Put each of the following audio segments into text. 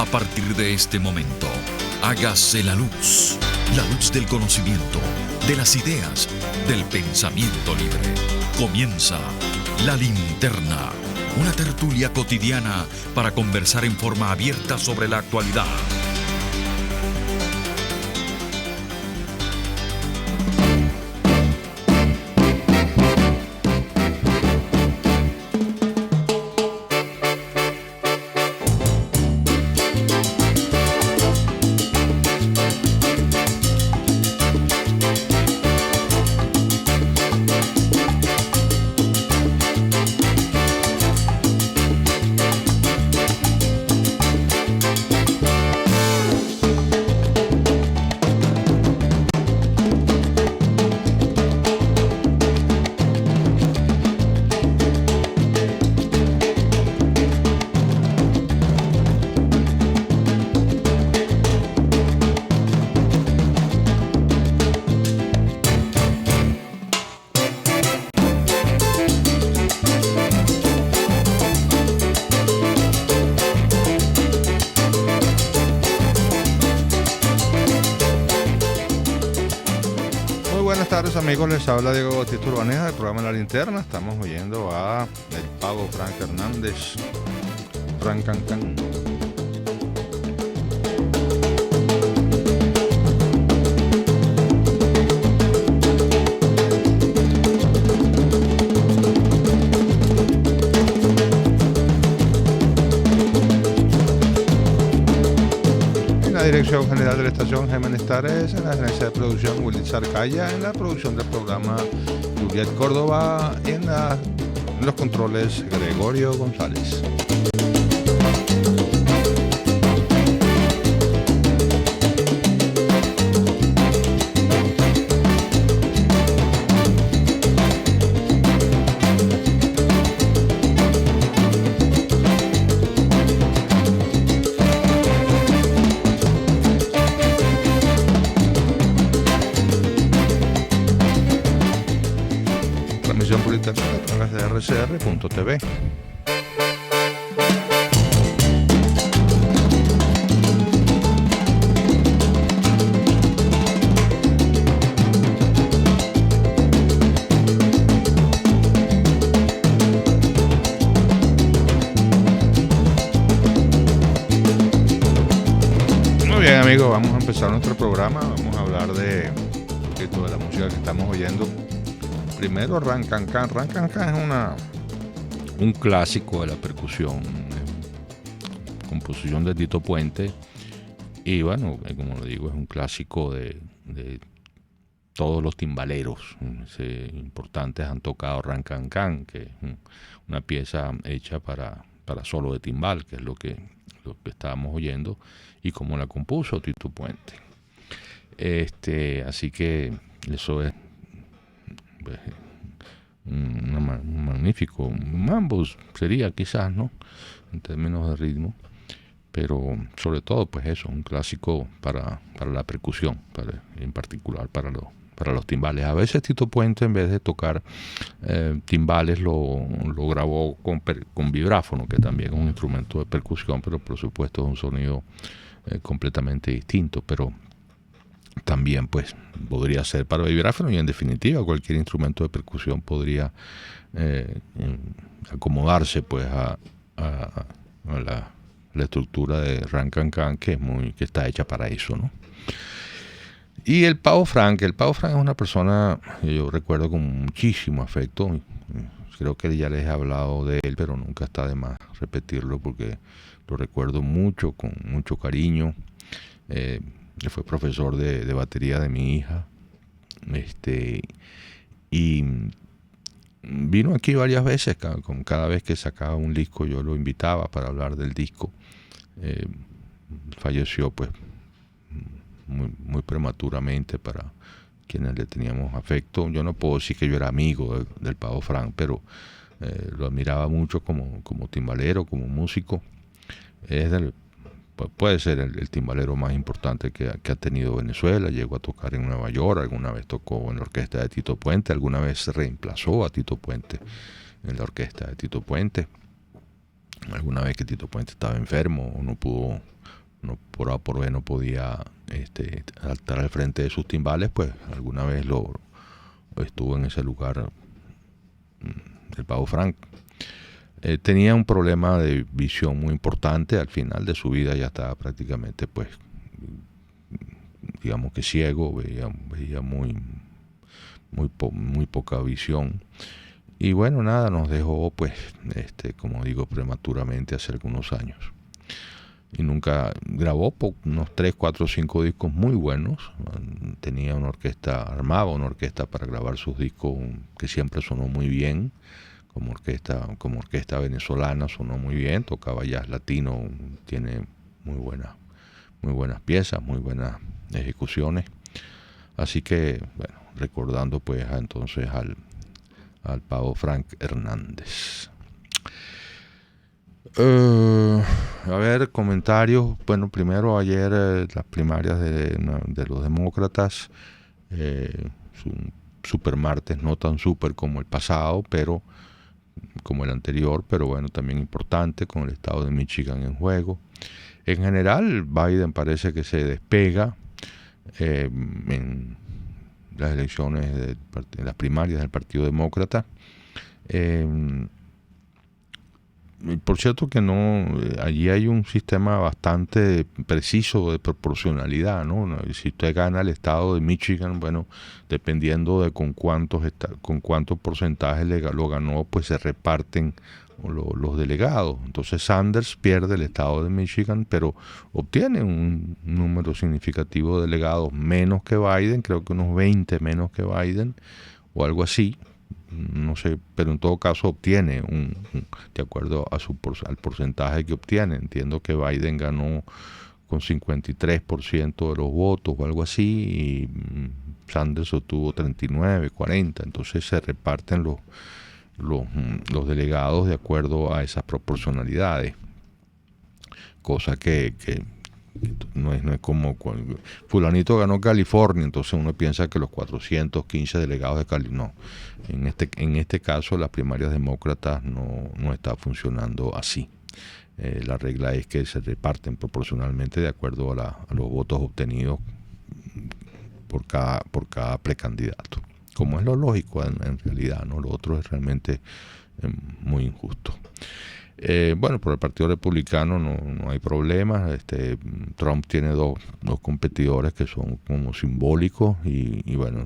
A partir de este momento, hágase la luz del conocimiento, de las ideas, del pensamiento libre. Comienza La Linterna, una tertulia cotidiana para conversar en forma abierta sobre la actualidad. Amigos, les habla Diego Bautista Urbaneza del programa La Linterna. Estamos oyendo a el Pavo Frank Hernández, Frank Can Can. Dirección General de la Estación Jiménez Tares, en la gerencia de producción Willy Zarcaya, en la producción del programa Juliet Córdoba y en los controles Gregorio González. A través de rcr.tv. Muy bien, amigos, vamos a empezar nuestro programa. Vamos a hablar de toda la música que estamos oyendo. Primero, Ran Can Can. Ran Can Can es un clásico de la percusión, composición de Tito Puente. Y bueno, como lo digo, es un clásico de todos los timbaleros importantes han tocado Ran Can Can, que es una pieza hecha para solo de timbal, que es lo que estábamos oyendo, y como la compuso Tito Puente. Así que eso es un magnífico mambo sería quizás, ¿no?, en términos de ritmo, pero sobre todo pues eso, un clásico para la percusión, en particular para los timbales. A veces Tito Puente, en vez de tocar timbales, lo grabó con vibráfono, que también es un instrumento de percusión, pero por supuesto es un sonido completamente distinto, pero también pues podría ser para vibráfono, y en definitiva cualquier instrumento de percusión podría acomodarse pues a la estructura de Ran Can Can, que está hecha para eso, ¿no? Y el Pavo Frank es una persona que yo recuerdo con muchísimo afecto. Creo que ya les he hablado de él, pero nunca está de más repetirlo porque lo recuerdo mucho, con mucho cariño. Él fue profesor de batería de mi hija, y vino aquí varias veces. Cada vez que sacaba un disco yo lo invitaba para hablar del disco. Falleció pues muy prematuramente, para quienes le teníamos afecto. Yo no puedo decir que yo era amigo del Pavo Frank, pero lo admiraba mucho como timbalero, como músico. Puede ser el timbalero más importante que ha tenido Venezuela. Llegó a tocar en Nueva York, alguna vez tocó en la orquesta de Tito Puente, alguna vez reemplazó a Tito Puente en la orquesta de Tito Puente. alguna vez que Tito Puente estaba enfermo o no pudo, por A o por B no podía estar al frente de sus timbales, pues alguna vez estuvo en ese lugar el Pavo Frank. Tenía un problema de visión muy importante. Al final de su vida ya estaba prácticamente, pues, digamos que ciego, veía muy poca visión. Y bueno, nada, nos dejó, pues, como digo, prematuramente hace algunos años. Y nunca grabó unos 3, 4, 5 discos muy buenos. Tenía una orquesta, armaba una orquesta para grabar sus discos que siempre sonó muy bien. Como orquesta venezolana sonó muy bien, tocaba jazz latino, tiene muy buenas piezas, muy buenas ejecuciones. Así que, bueno, recordando pues entonces al Pavo Frank Hernández. A ver, comentarios. Bueno, primero ayer las primarias de los demócratas, un super martes, no tan super como el pasado, pero como el anterior, pero bueno, también importante, con el estado de Michigan en juego. En general, Biden parece que se despega en las elecciones, en las primarias del Partido Demócrata. Por cierto que allí hay un sistema bastante preciso de proporcionalidad, ¿no? Si usted gana el estado de Michigan, bueno, dependiendo de con cuántos porcentajes lo ganó, pues se reparten los delegados. Entonces Sanders pierde el estado de Michigan, pero obtiene un número significativo de delegados menos que Biden, creo que unos 20 menos que Biden o algo así. No sé, pero en todo caso obtiene de acuerdo al porcentaje que obtiene. Entiendo que Biden ganó con 53% de los votos o algo así, y Sanders obtuvo 39, 40. Entonces se reparten los delegados de acuerdo a esas proporcionalidades, cosa que no es como fulanito ganó California, entonces uno piensa que los 415 delegados de Cali, no. En este caso las primarias demócratas no está funcionando así. La regla es que se reparten proporcionalmente de acuerdo a los votos obtenidos por cada precandidato, como es lo lógico en realidad, ¿no? Lo otro es realmente muy injusto. Bueno, por el Partido Republicano no hay problemas. Trump tiene dos competidores que son como simbólicos y bueno,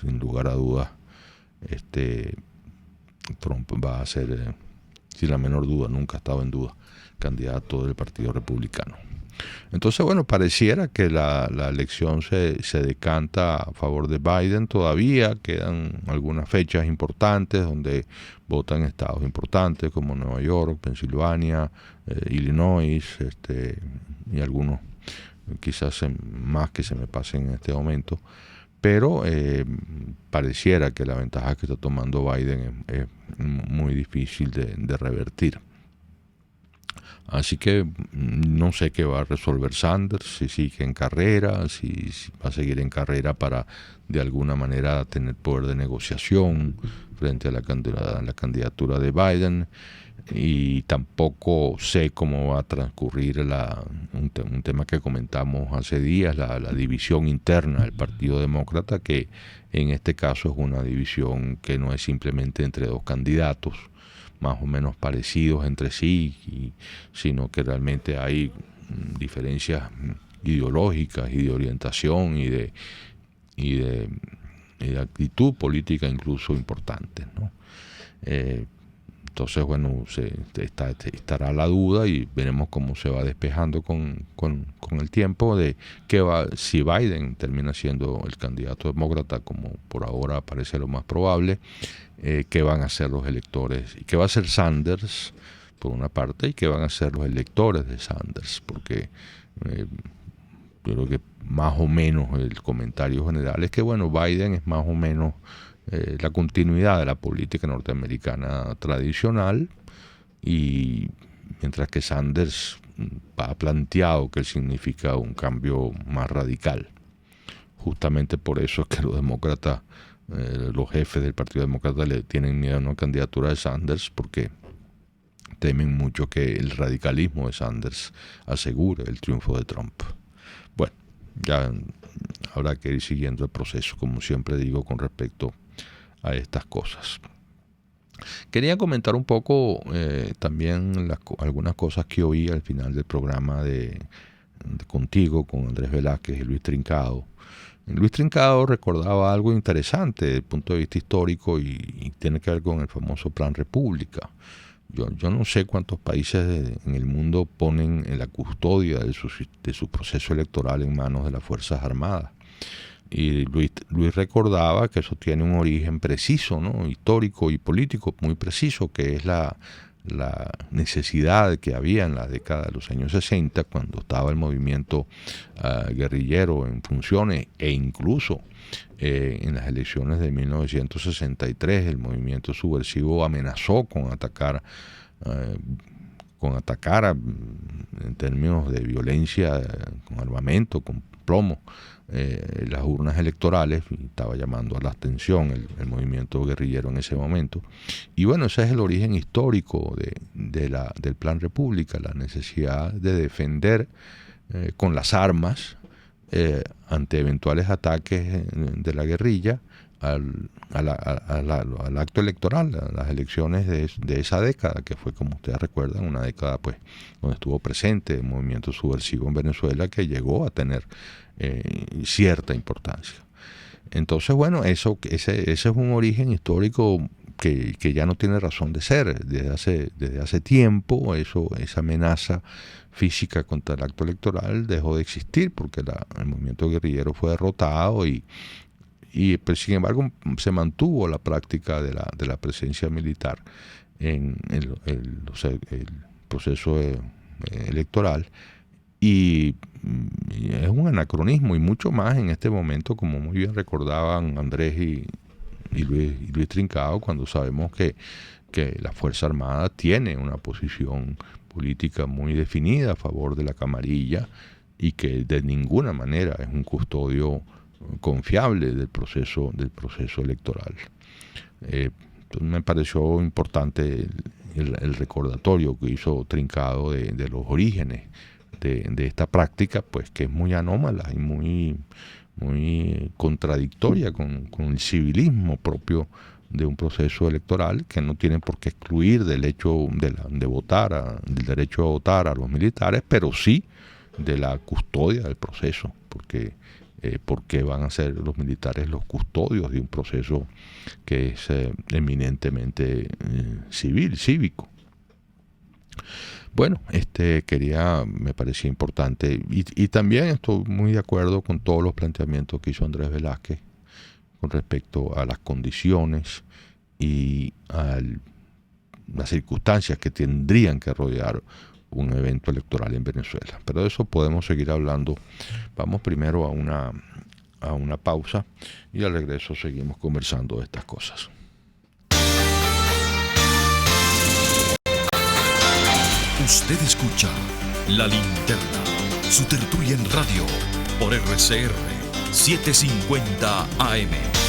sin lugar a dudas, Trump va a ser, sin la menor duda, nunca ha estado en duda, candidato del Partido Republicano. Entonces, bueno, pareciera que la elección se decanta a favor de Biden. Todavía quedan algunas fechas importantes donde votan estados importantes como Nueva York, Pensilvania, Illinois, y algunos quizás más que se me pasen en este momento. Pero pareciera que la ventaja que está tomando Biden es muy difícil de revertir. Así que no sé qué va a resolver Sanders, si sigue en carrera, si va a seguir en carrera para de alguna manera tener poder de negociación frente a la candidatura de Biden, y tampoco sé cómo va a transcurrir un tema que comentamos hace días, la división interna del Partido Demócrata, que en este caso es una división que no es simplemente entre dos candidatos más o menos parecidos entre sí, sino que realmente hay diferencias ideológicas y de orientación y de actitud política incluso importantes, ¿no? Entonces, bueno, estará la duda y veremos cómo se va despejando con el tiempo de si Biden termina siendo el candidato demócrata, como por ahora parece lo más probable, qué van a hacer los electores y qué va a hacer Sanders por una parte y qué van a hacer los electores de Sanders, porque yo creo que más o menos el comentario general es que, bueno, Biden es más o menos la continuidad de la política norteamericana tradicional, y mientras que Sanders ha planteado que significa un cambio más radical. Justamente por eso es que los demócratas, los jefes del Partido Demócrata, le tienen miedo a una candidatura de Sanders, porque temen mucho que el radicalismo de Sanders asegure el triunfo de Trump. Bueno, ya habrá que ir siguiendo el proceso, como siempre digo, con respecto a estas cosas. Quería comentar un poco también algunas cosas que oí al final del programa de contigo, con Andrés Velázquez y Luis Trincado. Luis Trincado recordaba algo interesante desde el punto de vista histórico y tiene que ver con el famoso Plan República. Yo no sé cuántos países en el mundo ponen en la custodia de su proceso electoral en manos de las Fuerzas Armadas. Y Luis recordaba que eso tiene un origen preciso, ¿no? Histórico y político muy preciso, que es la necesidad que había en la década de los años 60, cuando estaba el movimiento guerrillero en funciones, e incluso en las elecciones de 1963 el movimiento subversivo amenazó con atacar en términos de violencia, con armamento, con plomo, las urnas electorales, y estaba llamando a la abstención el movimiento guerrillero en ese momento. Y bueno, ese es el origen histórico del Plan República, la necesidad de defender con las armas ante eventuales ataques de la guerrilla al acto electoral, a las elecciones de esa década, que fue, como ustedes recuerdan, una década pues donde estuvo presente el movimiento subversivo en Venezuela, que llegó a tener cierta importancia. Entonces, bueno, ese es un origen histórico que ya no tiene razón de ser. Desde hace tiempo esa amenaza física contra el acto electoral dejó de existir, porque el movimiento guerrillero fue derrotado y pues, sin embargo, se mantuvo la práctica de la presencia militar en el proceso electoral, y es un anacronismo, y mucho más en este momento, como muy bien recordaban Andrés y Luis Trincado, cuando sabemos que la Fuerza Armada tiene una posición política muy definida a favor de la camarilla, y que de ninguna manera es un custodio confiable del proceso electoral. Me pareció importante el recordatorio que hizo Trincado de los orígenes de esta práctica, pues que es muy anómala y muy contradictoria con el civilismo propio de un proceso electoral, que no tiene por qué excluir del hecho de votar, del derecho a votar a los militares, pero sí de la custodia del proceso, porque van a ser los militares los custodios de un proceso que es eminentemente cívico. Bueno, me parecía importante, y también estoy muy de acuerdo con todos los planteamientos que hizo Andrés Velázquez con respecto a las condiciones y a las circunstancias que tendrían que rodear un evento electoral en Venezuela. Pero de eso podemos seguir hablando. Vamos primero a una pausa, y al regreso seguimos conversando de estas cosas. Usted escucha La Linterna, su tertulia en radio, por RCR 750 AM.